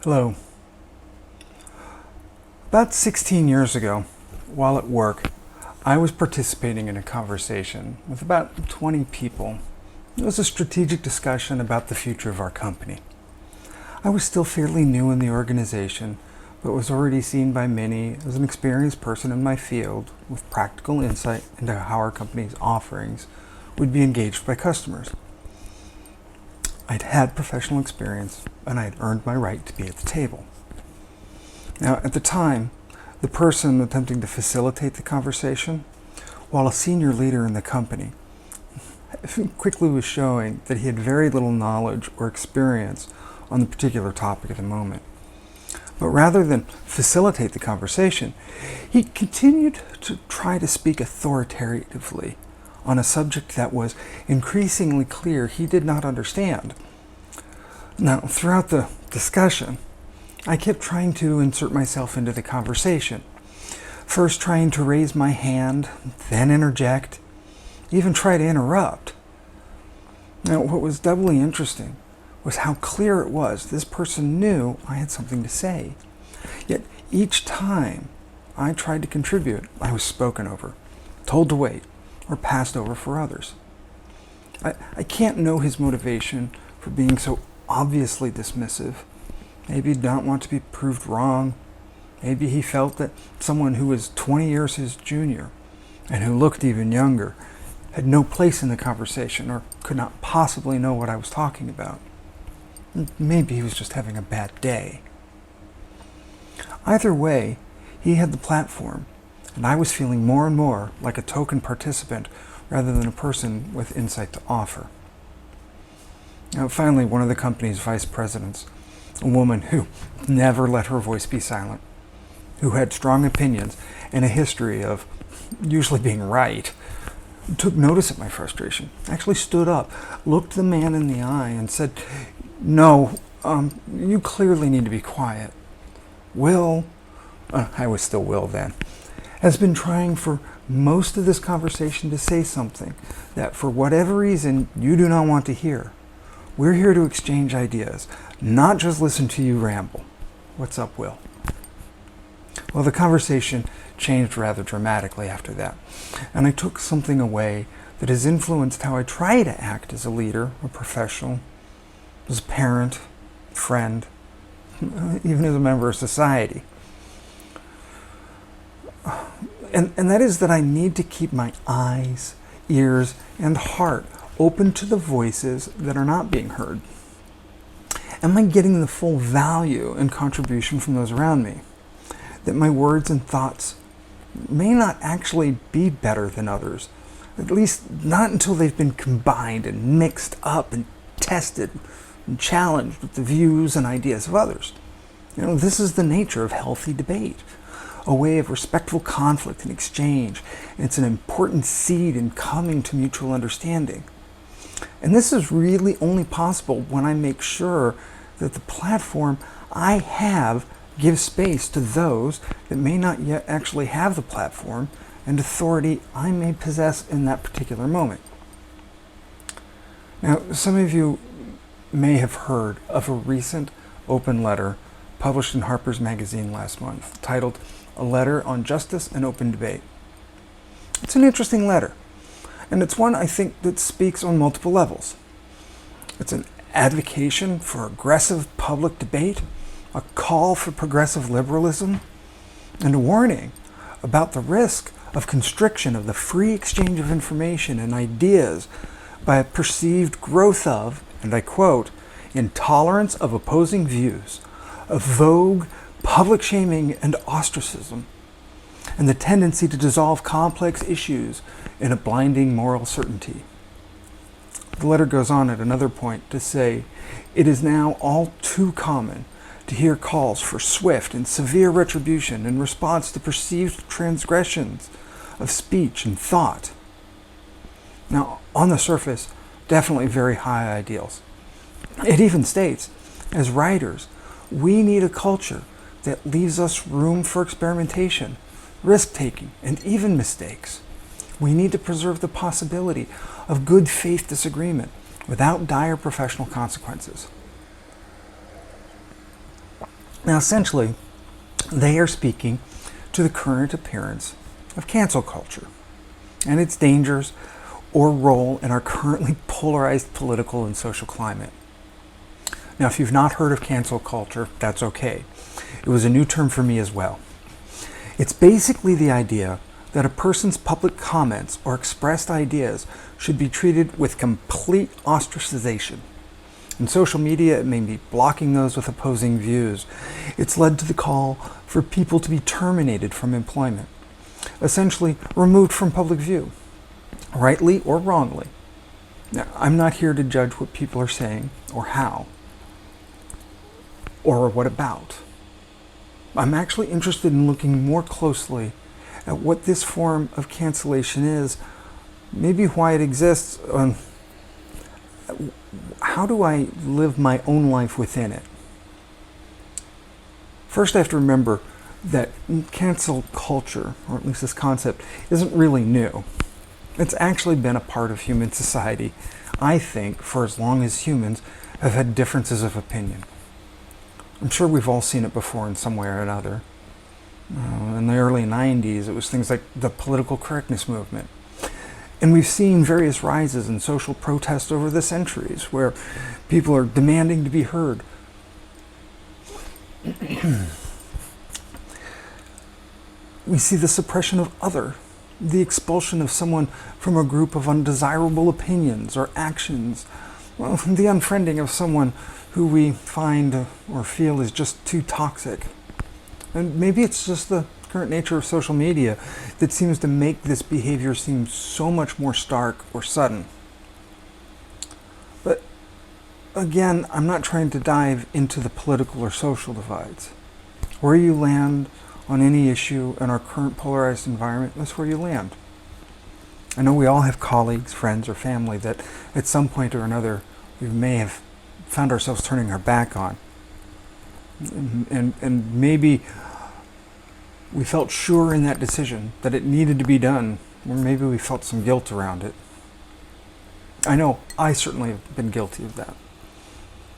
Hello. About 16 years ago, while at work, I was participating in a conversation with about 20 people. It was a strategic discussion about the future of our company. I was still fairly new in the organization, but was already seen by many as an experienced person in my field with practical insight into how our company's offerings would be engaged by customers. I'd had professional experience, and I had earned my right to be at the table. Now, at the time, the person attempting to facilitate the conversation, while a senior leader in the company, quickly was showing that he had very little knowledge or experience on the particular topic at the moment. But rather than facilitate the conversation, he continued to try to speak authoritatively on a subject that was increasingly clear he did not understand. Now, throughout the discussion, I kept trying to insert myself into the conversation, first trying to raise my hand, then interject, even try to interrupt. Now, what was doubly interesting was how clear it was this person knew I had something to say. Yet each time I tried to contribute, I was spoken over, told to wait, or passed over for others. I can't know his motivation for being so obviously dismissive. Maybe he did not want to be proved wrong. Maybe he felt that someone who was 20 years his junior and who looked even younger had no place in the conversation or could not possibly know what I was talking about. Maybe he was just having a bad day. Either way, he had the platform, and I was feeling more and more like a token participant rather than a person with insight to offer. Now, finally, one of the company's vice presidents, a woman who never let her voice be silent, who had strong opinions and a history of usually being right, took notice of my frustration, actually stood up, looked the man in the eye and said, "No, you clearly need to be quiet. Will," I was still Will then, "has been trying for most of this conversation to say something that for whatever reason you do not want to hear. We're here to exchange ideas, not just listen to you ramble. What's up, Will?" Well, the conversation changed rather dramatically after that, and I took something away that has influenced how I try to act as a leader, a professional, as a parent, friend, even as a member of society. And that is that I need to keep my eyes, ears, and heart open to the voices that are not being heard. Am I getting the full value and contribution from those around me? That my words and thoughts may not actually be better than others, at least not until they've been combined and mixed up and tested and challenged with the views and ideas of others. This is the nature of healthy debate, a way of respectful conflict and exchange. And it's an important seed in coming to mutual understanding. And this is really only possible when I make sure that the platform I have gives space to those that may not yet actually have the platform and authority I may possess in that particular moment. Now, some of you may have heard of a recent open letter published in Harper's Magazine last month, titled "A Letter on Justice and Open Debate." It's an interesting letter, and it's one I think that speaks on multiple levels. It's an advocation for aggressive public debate, a call for progressive liberalism, and a warning about the risk of constriction of the free exchange of information and ideas by a perceived growth of, and I quote, "intolerance of opposing views, of vogue public shaming and ostracism, and the tendency to dissolve complex issues in a blinding moral certainty." The letter goes on at another point to say, "It is now all too common to hear calls for swift and severe retribution in response to perceived transgressions of speech and thought." Now, on the surface, definitely very high ideals. It even states, as writers, we need a culture that leaves us room for experimentation, risk-taking, and even mistakes. We need to preserve the possibility of good faith disagreement without dire professional consequences. Now, essentially, they are speaking to the current appearance of cancel culture and its dangers or role in our currently polarized political and social climate. Now, if you've not heard of cancel culture, that's okay. It was a new term for me as well. It's basically the idea that a person's public comments or expressed ideas should be treated with complete ostracization. In social media, it may be blocking those with opposing views. It's led to the call for people to be terminated from employment, essentially removed from public view, rightly or wrongly. Now, I'm not here to judge what people are saying or how, or what about. I'm actually interested in looking more closely at what this form of cancellation is, maybe why it exists, how do I live my own life within it? First, I have to remember that cancel culture, or at least this concept, isn't really new. It's actually been a part of human society, I think, for as long as humans have had differences of opinion. I'm sure we've all seen it before in some way or another. In the early 90s, it was things like the political correctness movement. And we've seen various rises in social protest over the centuries where people are demanding to be heard. We see the suppression of other, the expulsion of someone from a group of undesirable opinions or actions, well, the unfriending of someone who we find or feel is just too toxic. And maybe it's just the current nature of social media that seems to make this behavior seem so much more stark or sudden. But again, I'm not trying to dive into the political or social divides. Where you land on any issue in our current polarized environment, that's where you land. I know we all have colleagues, friends, or family that at some point or another we may have found ourselves turning our back on. And maybe we felt sure in that decision that it needed to be done, or maybe we felt some guilt around it. I know I certainly have been guilty of that.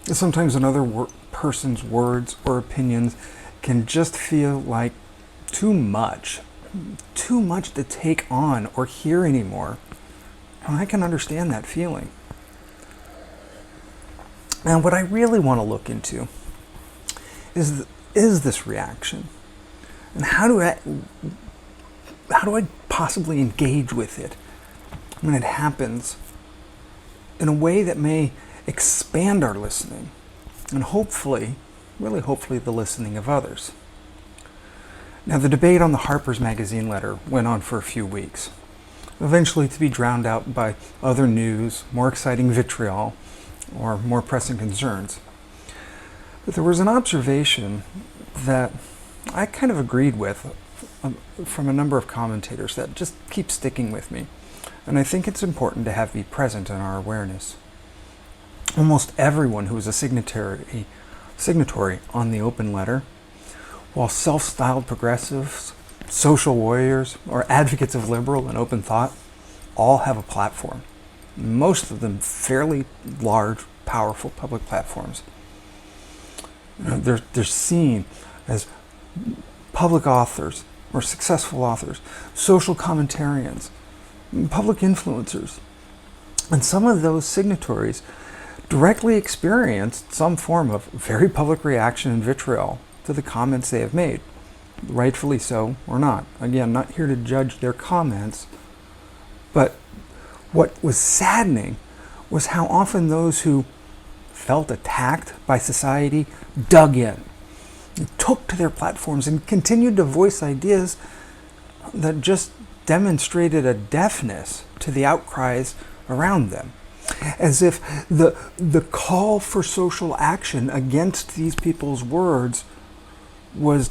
Sometimes another person's words or opinions can just feel like too much to take on or hear anymore. And I can understand that feeling. Now, what I really want to look into is this reaction, and how do I possibly engage with it when it happens in a way that may expand our listening and hopefully, really hopefully, the listening of others. Now, the debate on the Harper's Magazine letter went on for a few weeks, eventually to be drowned out by other news, more exciting vitriol, or more pressing concerns. But there was an observation that I kind of agreed with from a number of commentators that just keeps sticking with me. And I think it's important to be present in our awareness. Almost everyone who was a signatory on the open letter, while self-styled progressives, social warriors, or advocates of liberal and open thought, all have a platform. Most of them fairly large, powerful public platforms. They're seen as public authors or successful authors, social commentarians, public influencers. And some of those signatories directly experienced some form of very public reaction and vitriol to the comments they have made, rightfully so or not. Again, not here to judge their comments, but what was saddening was how often those who felt attacked by society dug in, took to their platforms, and continued to voice ideas that just demonstrated a deafness to the outcries around them. As if the call for social action against these people's words was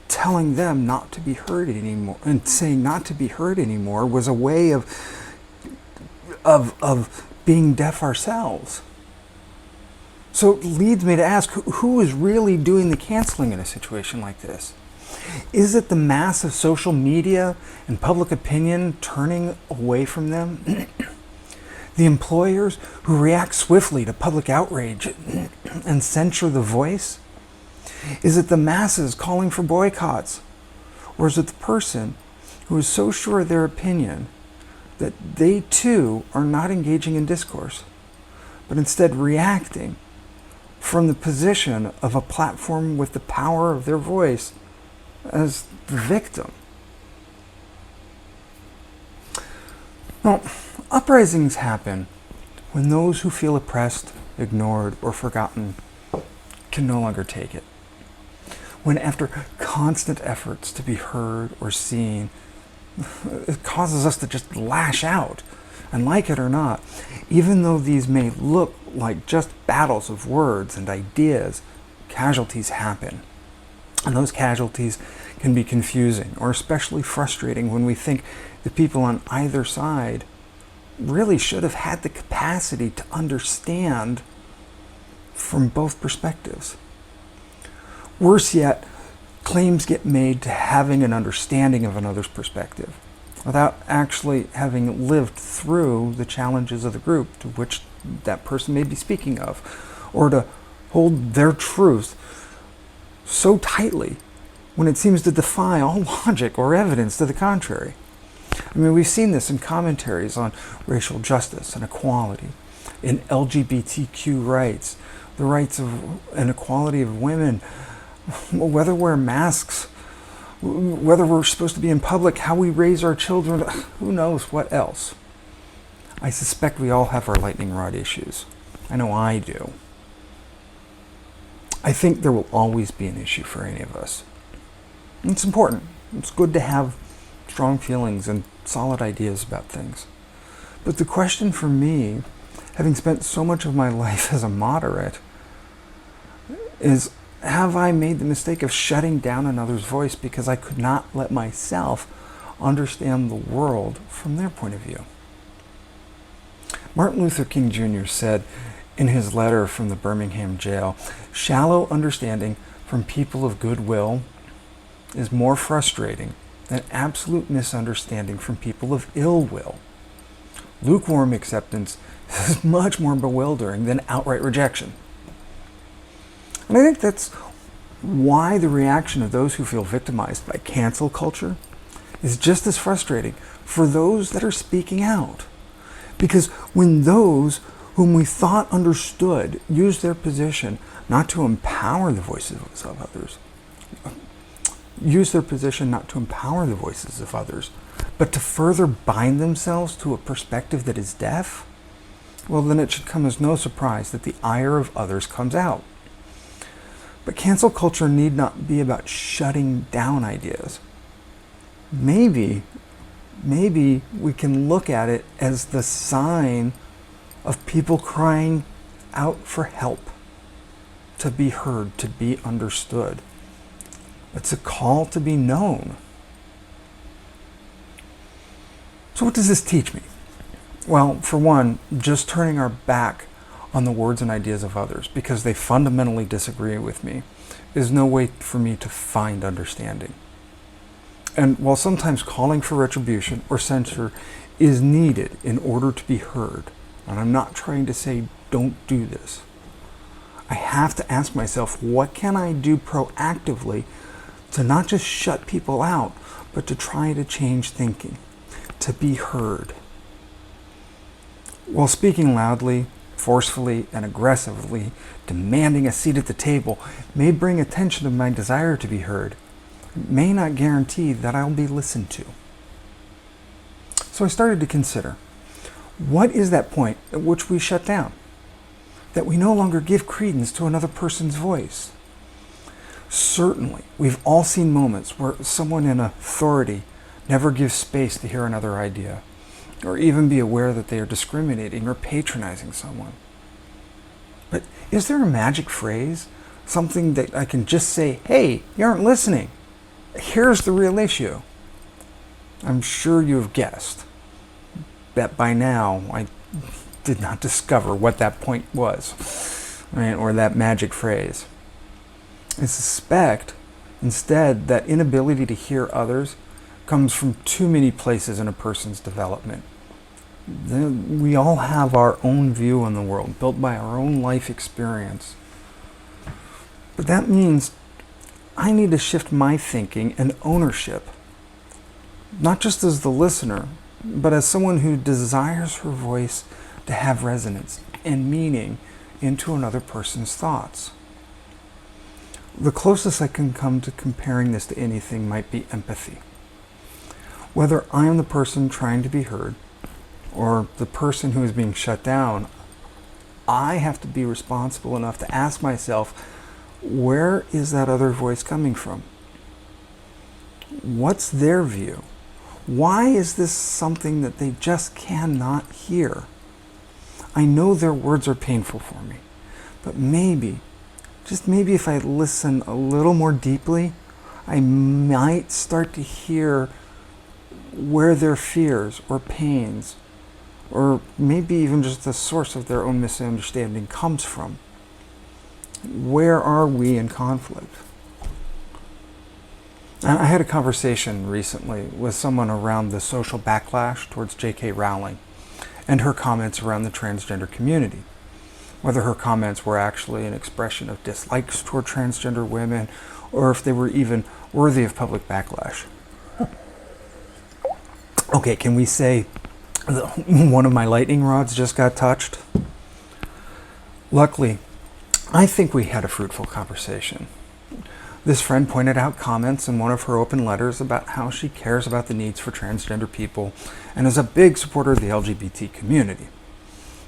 telling them not to be heard anymore, and saying not to be heard anymore was a way of being deaf ourselves. So it leads me to ask, who is really doing the canceling in a situation like this? Is it the mass of social media and public opinion turning away from them? The employers who react swiftly to public outrage and censure the voice? Is it the masses calling for boycotts? Or is it the person who is so sure of their opinion that they too are not engaging in discourse, but instead reacting from the position of a platform with the power of their voice as the victim? Well, uprisings happen when those who feel oppressed, ignored, or forgotten can no longer take it. When after constant efforts to be heard or seen, it causes us to just lash out. And like it or not, even though these may look like just battles of words and ideas, casualties happen. And those casualties can be confusing or especially frustrating when we think the people on either side really should have had the capacity to understand from both perspectives. Worse yet, claims get made to having an understanding of another's perspective without actually having lived through the challenges of the group to which that person may be speaking of, or to hold their truth so tightly when it seems to defy all logic or evidence to the contrary. I mean, we've seen this in commentaries on racial justice and equality, in LGBTQ rights, the rights of and equality of women, whether we're masks, whether we're supposed to be in public, how we raise our children, who knows what else. I suspect we all have our lightning rod issues. I know I do. I think there will always be an issue for any of us. And it's important. It's good to have strong feelings and solid ideas about things. But the question for me, having spent so much of my life as a moderate, is, have I made the mistake of shutting down another's voice because I could not let myself understand the world from their point of view? Martin Luther King Jr. said in his letter from the Birmingham jail, "Shallow understanding from people of goodwill is more frustrating than absolute misunderstanding from people of ill will. Lukewarm acceptance is much more bewildering than outright rejection." And I think that's why the reaction of those who feel victimized by cancel culture is just as frustrating for those that are speaking out. Because when those whom we thought understood use their position not to empower the voices of others, but to further bind themselves to a perspective that is deaf, well, then it should come as no surprise that the ire of others comes out. But cancel culture need not be about shutting down ideas. Maybe we can look at it as the sign of people crying out for help, to be heard, to be understood. It's a call to be known. So what does this teach me? Well, for one, just turning our back on the words and ideas of others because they fundamentally disagree with me is no way for me to find understanding. And while sometimes calling for retribution or censure is needed in order to be heard, and I'm not trying to say don't do this, I have to ask myself, what can I do proactively to not just shut people out, but to try to change thinking, to be heard? While speaking loudly, forcefully, and aggressively, demanding a seat at the table may bring attention to my desire to be heard, it may not guarantee that I'll be listened to. So I started to consider, what is that point at which we shut down? That we no longer give credence to another person's voice? Certainly, we've all seen moments where someone in authority never gives space to hear another idea, or even be aware that they are discriminating or patronizing someone. But is there a magic phrase? Something that I can just say, hey, you aren't listening. Here's the real issue. I'm sure you have guessed that by now I did not discover what that point was, right? Or that magic phrase. I suspect instead that inability to hear others comes from too many places in a person's development. We all have our own view on the world, built by our own life experience. But that means I need to shift my thinking and ownership, not just as the listener, but as someone who desires her voice to have resonance and meaning into another person's thoughts. The closest I can come to comparing this to anything might be empathy. Whether I am the person trying to be heard or the person who is being shut down, I have to be responsible enough to ask myself, where is that other voice coming from? What's their view? Why is this something that they just cannot hear? I know their words are painful for me, but maybe, just maybe if I listen a little more deeply, I might start to hear where their fears or pains, or maybe even just the source of their own misunderstanding comes from. Where are we in conflict? I had a conversation recently with someone around the social backlash towards J.K. Rowling and her comments around the transgender community. Whether her comments were actually an expression of dislikes toward transgender women or if they were even worthy of public backlash. Okay, can we say that one of my lightning rods just got touched? Luckily, I think we had a fruitful conversation. This friend pointed out comments in one of her open letters about how she cares about the needs for transgender people and is a big supporter of the LGBT community.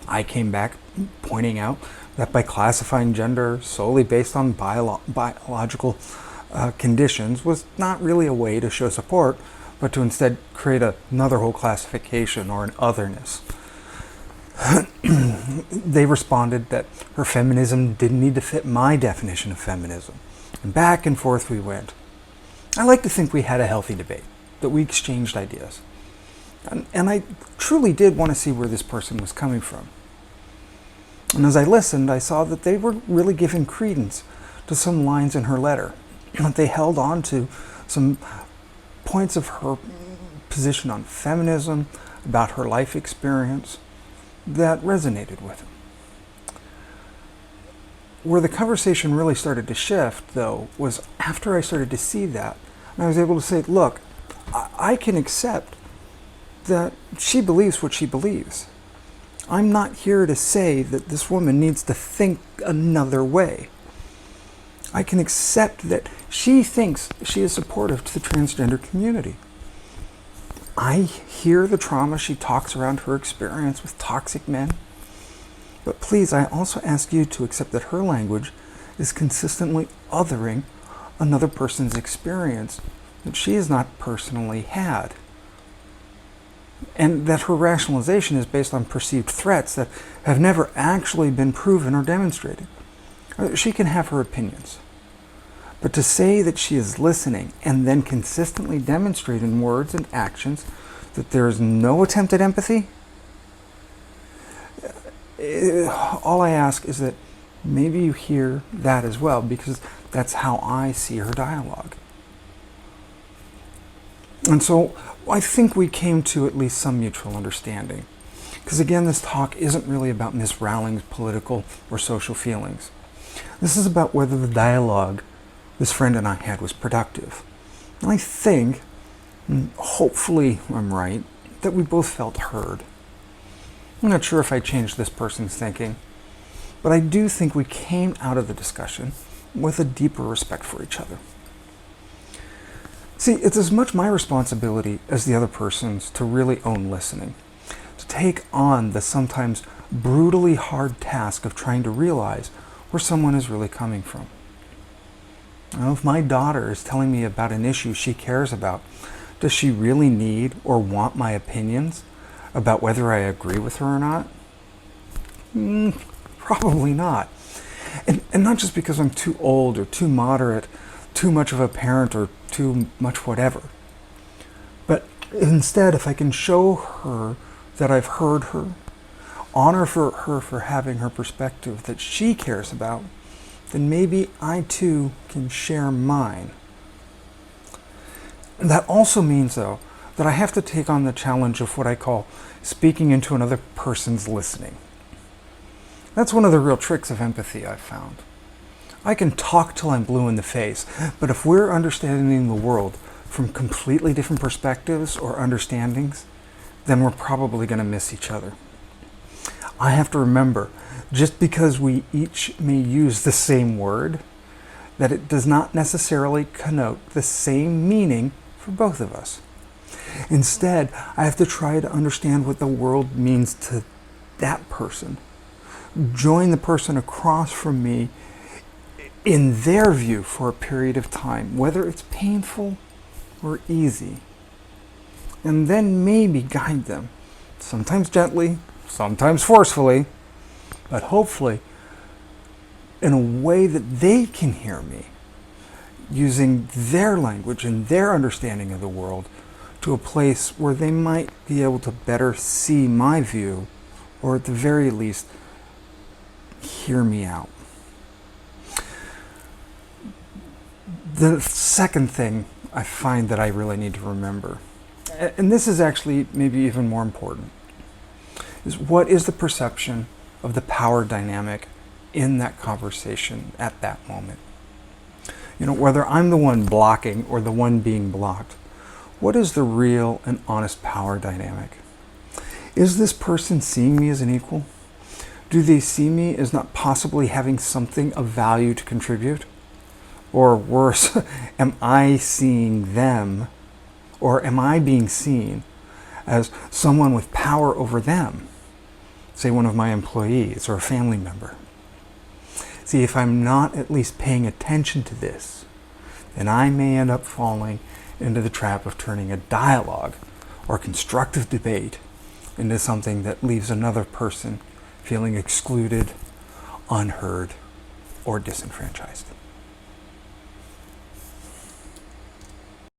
I came back pointing out that by classifying gender solely based on biological conditions was not really a way to show support, but to instead create another whole classification or an otherness. They responded that her feminism didn't need to fit my definition of feminism. And back and forth we went. I like to think we had a healthy debate, that we exchanged ideas. And I truly did want to see where this person was coming from. And as I listened, I saw that they were really giving credence to some lines in her letter. They held on to some points of her position on feminism, about her life experience, that resonated with him. Where the conversation really started to shift, though, was after I started to see that, and I was able to say, look, I can accept that she believes what she believes. I'm not here to say that this woman needs to think another way. I can accept that she thinks she is supportive to the transgender community. I hear the trauma she talks around her experience with toxic men. But please, I also ask you to accept that her language is consistently othering another person's experience that she has not personally had. And that her rationalization is based on perceived threats that have never actually been proven or demonstrated. She can have her opinions. But to say that she is listening and then consistently demonstrate in words and actions that there is no attempt at empathy, all I ask is that maybe you hear that as well, because that's how I see her dialogue. And so I think we came to at least some mutual understanding. Because again, this talk isn't really about Miss Rowling's political or social feelings. This is about whether the dialogue this friend and I had was productive. And I think, hopefully I'm right, that we both felt heard. I'm not sure if I changed this person's thinking, but I do think we came out of the discussion with a deeper respect for each other. See, it's as much my responsibility as the other person's to really own listening, to take on the sometimes brutally hard task of trying to realize where someone is really coming from. Now, if my daughter is telling me about an issue she cares about, does she really need or want my opinions about whether I agree with her or not? Probably not. And not just because I'm too old or too moderate, too much of a parent or too much whatever. But instead, if I can show her that I've heard her, honor for her for having her perspective that she cares about, then maybe I too can share mine. And that also means, though, that I have to take on the challenge of what I call speaking into another person's listening. That's one of the real tricks of empathy I've found. I can talk till I'm blue in the face, but if we're understanding the world from completely different perspectives or understandings, then we're probably going to miss each other. I have to remember, just because we each may use the same word, that it does not necessarily connote the same meaning for both of us. Instead, I have to try to understand what the world means to that person. Join the person across from me in their view for a period of time, whether it's painful or easy. And then maybe guide them, sometimes gently, sometimes forcefully, but hopefully in a way that they can hear me, using their language and their understanding of the world to a place where they might be able to better see my view, or at the very least, hear me out. The second thing I find that I really need to remember, and this is actually maybe even more important, is what is the perception of the power dynamic in that conversation at that moment? Whether I'm the one blocking or the one being blocked, what is the real and honest power dynamic? Is this person seeing me as an equal? Do they see me as not possibly having something of value to contribute? Or worse, am I seeing them, or am I being seen as someone with power over them? Say one of my employees or a family member. See, if I'm not at least paying attention to this, then I may end up falling into the trap of turning a dialogue or constructive debate into something that leaves another person feeling excluded, unheard, or disenfranchised.